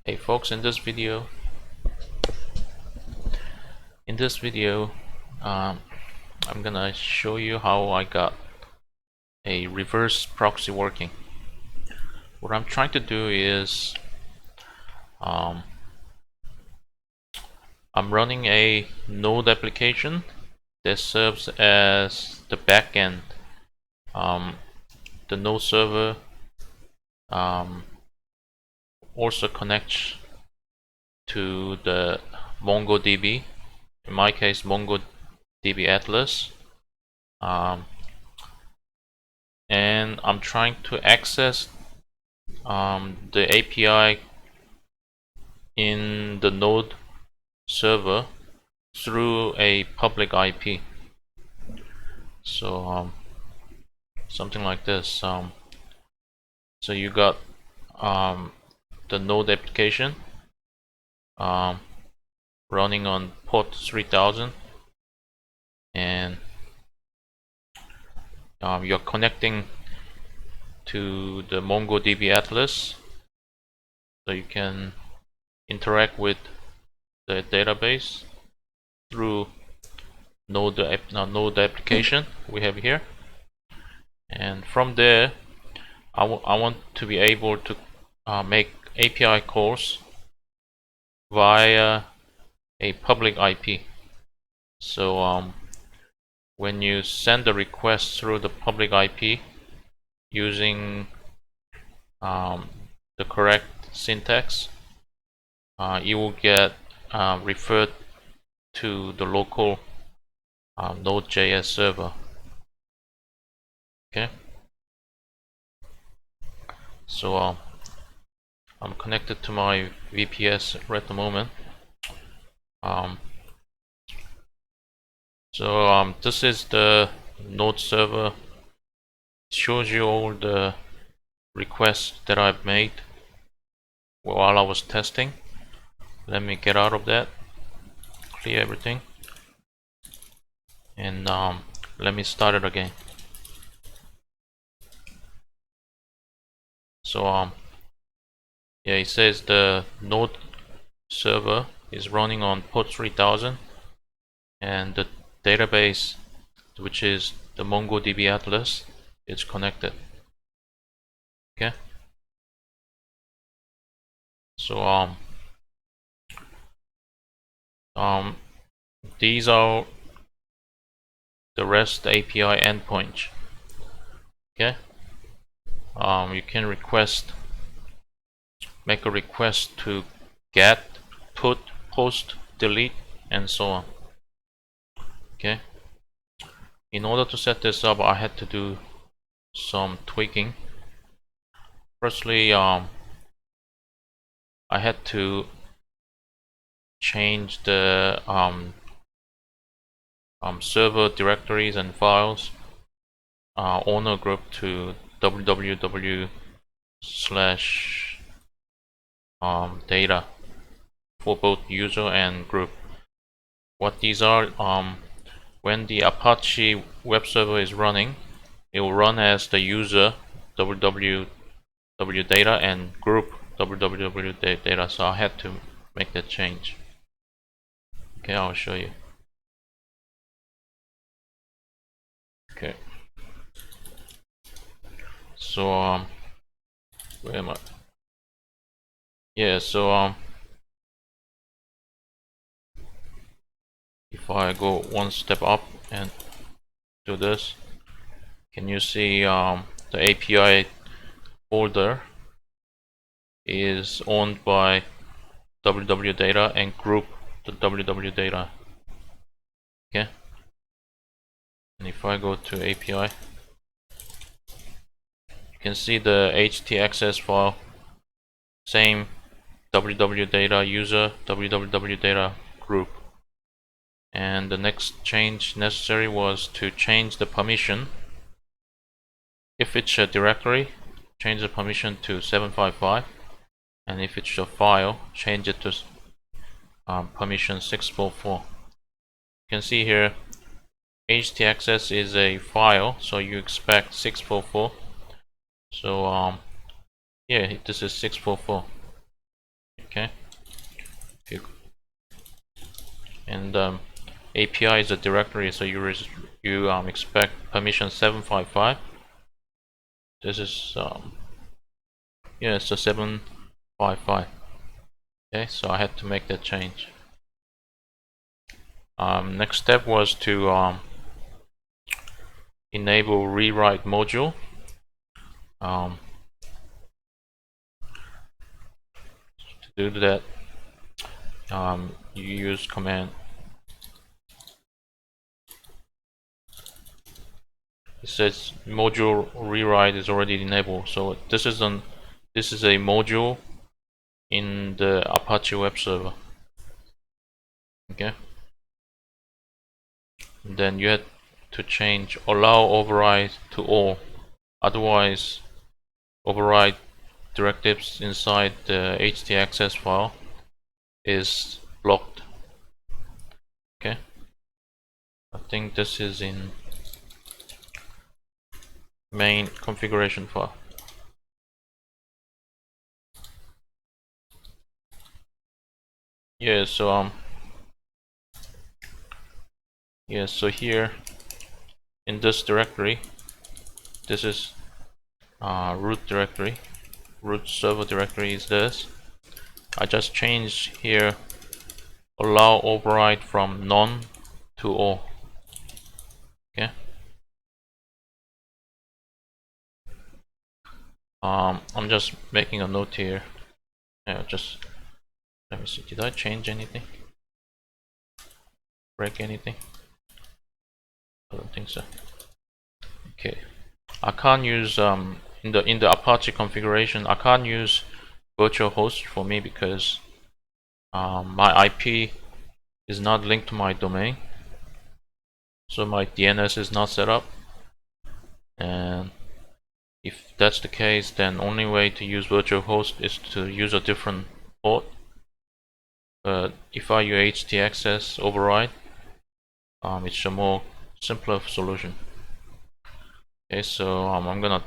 Hey folks, in this video I'm gonna show you how I got a reverse proxy working. What I'm trying to do is I'm running a node application that serves as the backend. The node server also connects to the mongodb, in my case mongodb atlas, and I'm trying to access the API in the node server through a public IP. So something like this. So you got the node application running on port 3000, and you're connecting to the MongoDB Atlas, so you can interact with the database through node application we have here. And from there, I want to be able to make API calls via a public IP. So when you send a request through the public IP using the correct syntax, you will get referred to the local Node.js server. Okay, so I'm connected to my VPS right at the moment. This is the Node server. It shows you all the requests that I've made while I was testing. Let me get out of that, clear everything, and let me start it again. So yeah, it says the node server is running on port 3000, and the database, which is the MongoDB Atlas, is connected. Okay, so these are the REST API endpoints. Okay, you can make a request to get, put, post, delete, and so on. Okay, in order to set this up, I had to do some tweaking. Firstly, I had to change the server directories and files owner group to www/data for both user and group. What these are, when the Apache web server is running, it will run as the user www.data and group www.data. So I had to make that change. Okay, I'll show you. Okay, so where am I? Yeah, so if I go one step up and do this, can you see the API folder is owned by www.data and group the www.data. Okay, and if I go to API, you can see the htaccess file, same www.data user, www.data group. And the next change necessary was to change the permission. If it's a directory, change the permission to 755, and if it's a file, change it to permission 644. You can see here htaccess is a file, so you expect 644. So yeah, this is 644. Okay, And API is a directory, so you expect permission 755. This is yeah, it's a 755. Okay, so I had to make that change. Next step was to enable rewrite module. To do that, you use command. It says module rewrite is already enabled, so this is a module in the Apache web server. Okay, and then you had to change allow override to all, otherwise override directives inside the htaccess file is blocked. Okay, I think this is in main configuration file. Yeah, so yeah, so here in this directory, this is root directory, root server directory is this. I just changed here allow override from none to all. Okay. I'm just making a note here. Yeah, just let me see. Did I change anything? Break anything? I don't think so. Okay. I can't use in the Apache configuration. I can't use virtual host for me because my IP is not linked to my domain, so my DNS is not set up. And if that's the case, then only way to use virtual host is to use a different port. But if I use htaccess override, it's a more simpler solution. Okay, so I'm gonna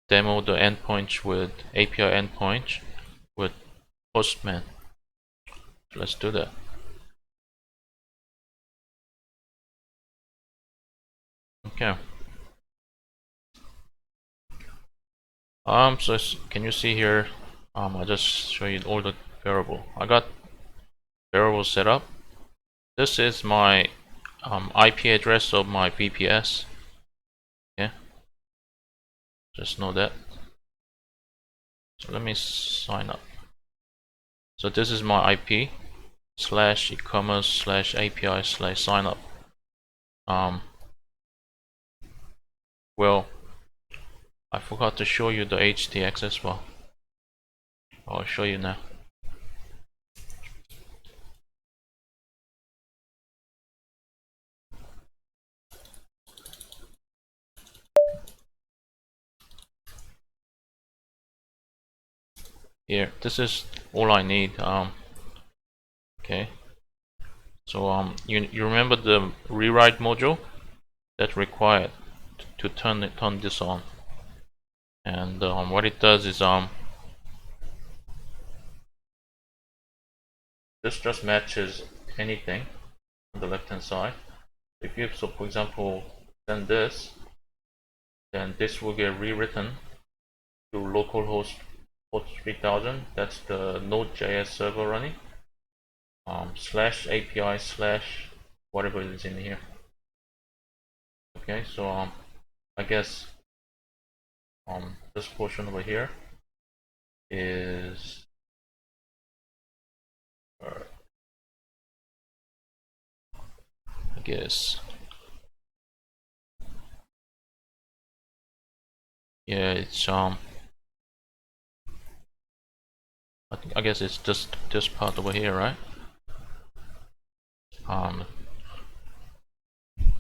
demo the endpoints with API endpoints with Postman. So let's do that. Okay. So can you see here? I just show you all the variable. I got variables set up. This is my IP address of my VPS. Okay. Just know that. So let me sign up. So this is my IP /ecommerce/API/signup. Well, I forgot to show you the htaccess file. I'll show you now. Here, this is all I need. Okay. So you remember the rewrite module that's required to turn this on, and what it does is this just matches anything on the left hand side. If you, so for example, send this, then this will get rewritten to localhost port 3000. That's the Node.js server running. /API/ whatever is in here. Okay, so I guess this portion over here is I guess yeah, it's I guess it's just this part over here, right?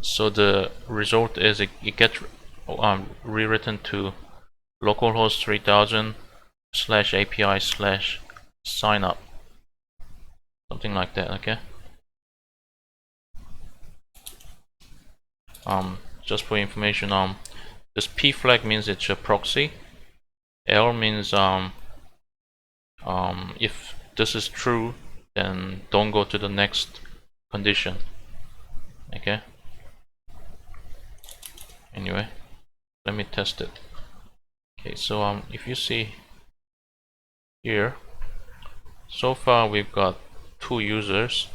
So the result is it gets rewritten to localhost 3000 /API/signup, something like that. Okay. Just for information, this P flag means it's a proxy. L means if this is true, then don't go to the next condition. Okay. Anyway, let me test it. Okay, so if you see here, so far we've got two users,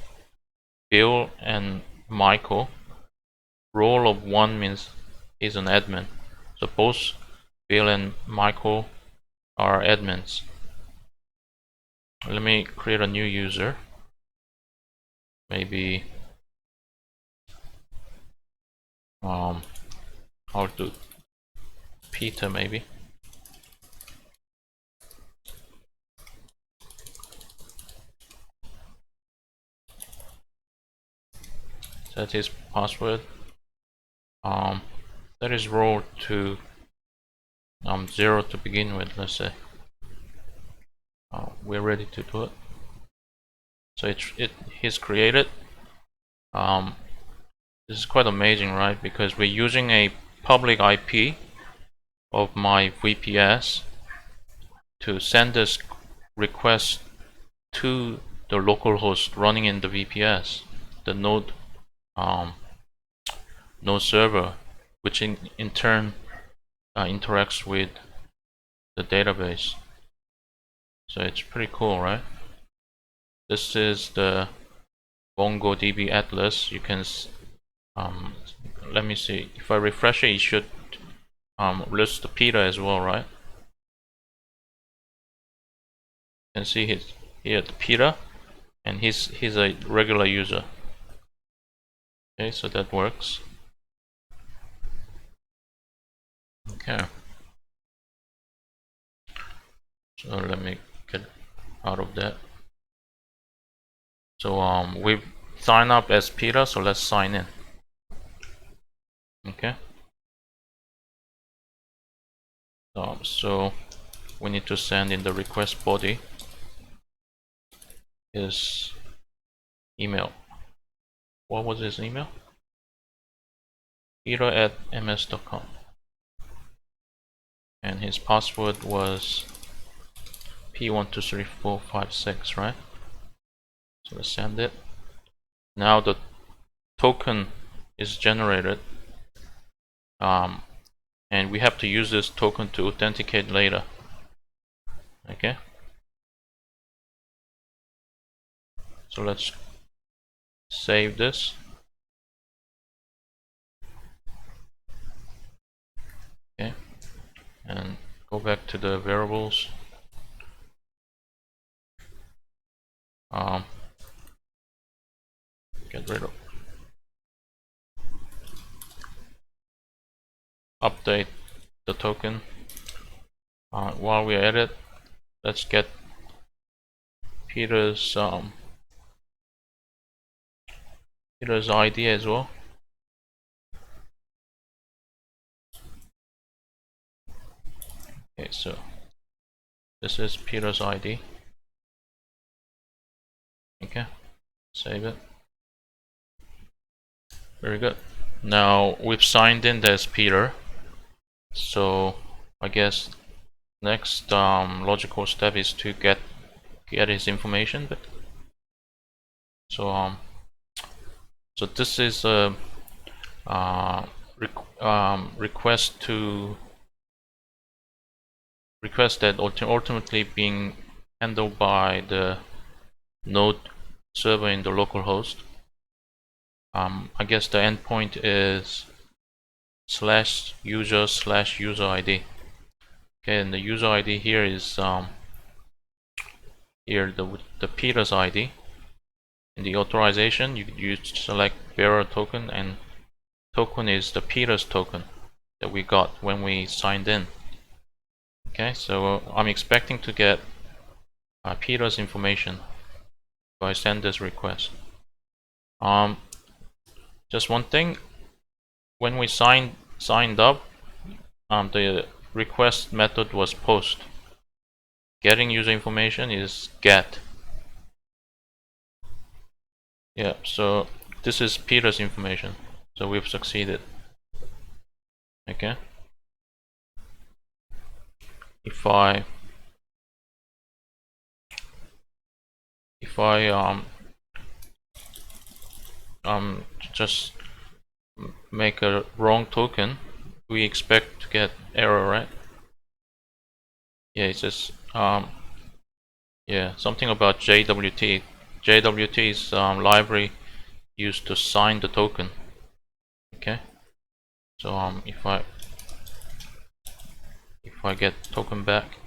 Bill and Michael. Role of one means is an admin. So both Bill and Michael are admins. Let me create a new user. Maybe I'll do Peter maybe. Set his password. Set his role to 0 to begin with, let's say. We're ready to do it. So he's created. This is quite amazing, right? Because we're using a public IP of my VPS to send this request to the localhost running in the VPS, the node server, which in turn interacts with the database. So it's pretty cool, right? This is the mongodb atlas. You can let me see, if I refresh it, it should list the Peter as well, right? You can see here the Peter, and he's a regular user. Okay, so that works. Okay, so let me get out of that. So we've signed up as Peter, so let's sign in. Okay, so we need to send in the request body his email. What was his email? peter@ms.com, and his password was P123456, right? So let's send it. Now the token is generated, and we have to use this token to authenticate later. Okay, so let's save this. Okay, and go back to the variables. Get rid of, update the token. While we're at it, let's get Peter's ID as well. Okay, so this is Peter's ID. Okay, save it. Very good. Now we've signed in as Peter, so I guess next logical step is to get his information. But so this is a request that ultimately being handled by the node server in the localhost. I guess the endpoint is /user/user ID. Okay, and the user ID here is here the Peter's ID. In the authorization, you select bearer token, and token is the Peter's token that we got when we signed in. Okay, so I'm expecting to get Peter's information if I send this request. Just one thing, when we signed up, the request method was post. Getting user information is get. Yeah, so this is Peter's information, so we've succeeded. Okay, if if I just make a wrong token, we expect to get error, right? Yeah, it's just yeah, something about JWT. JWT is library used to sign the token. Okay, so if I get token back,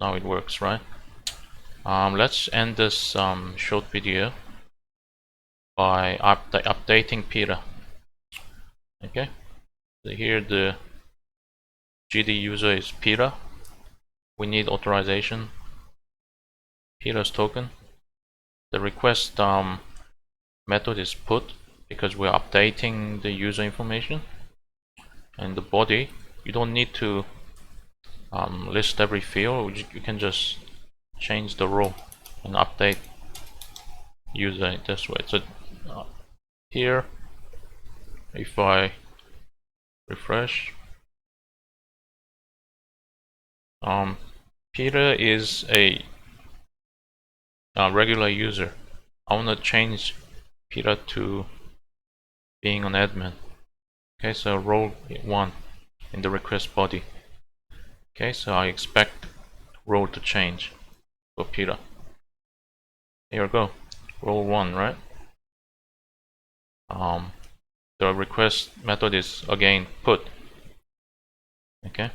now it works, right? Let's end this short video by updating Peter. Okay, so here the GD user is Peter. We need authorization, Peter's token. The request method is put because we're updating the user information. And the body, you don't need to list every field. You can just change the row and update user this way. So here, if I refresh, Peter is a regular user. I want to change Peter to being an admin. Okay, so role 1 in the request body. Okay, so I expect role to change for Peter. Here we go, role 1, right? The request method is again put. Okay.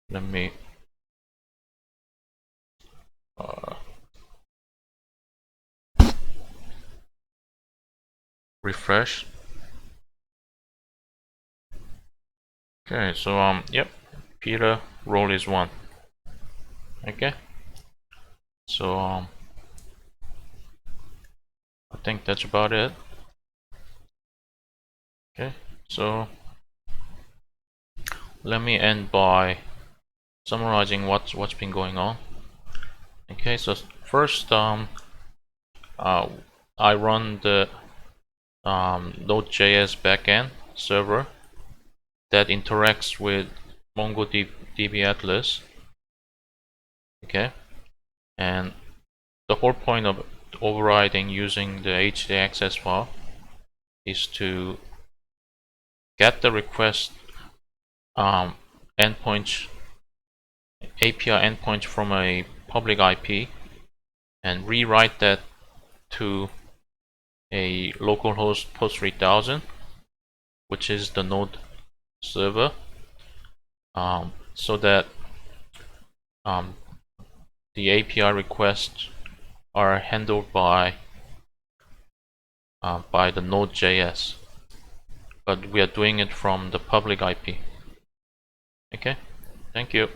Let me refresh. Okay, so yep, Peter role is 1. Okay, so I think that's about it. Okay, so let me end by summarizing what's been going on. Okay, so first I run the Node.js backend server that interacts with MongoDB Atlas. Okay, and the whole point of overriding using the htaccess file is to get the request endpoints, API endpoints from a public IP and rewrite that to a localhost post 3000, which is the node server, so that the API requests are handled by the Node.js, but we are doing it from the public IP. Okay, thank you.